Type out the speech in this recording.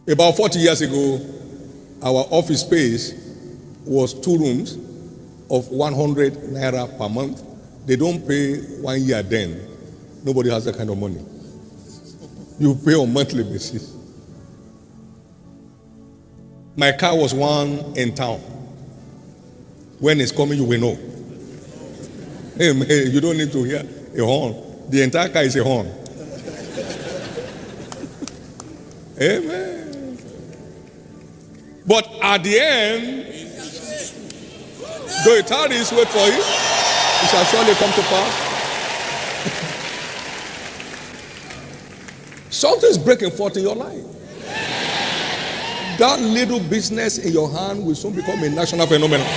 About 40 years ago, our office space was 2 rooms of 100 naira per month. They don't pay 1 year then. Nobody has that kind of money. You pay on monthly basis. My car was one in town. When it's coming, you will know. Hey, you don't need to hear a horn. The entire car is a horn. Amen. But at the end, though it tarries, wait for it. It shall surely come to pass. Something's breaking forth in your life. That little business in your hand will soon become a national phenomenon.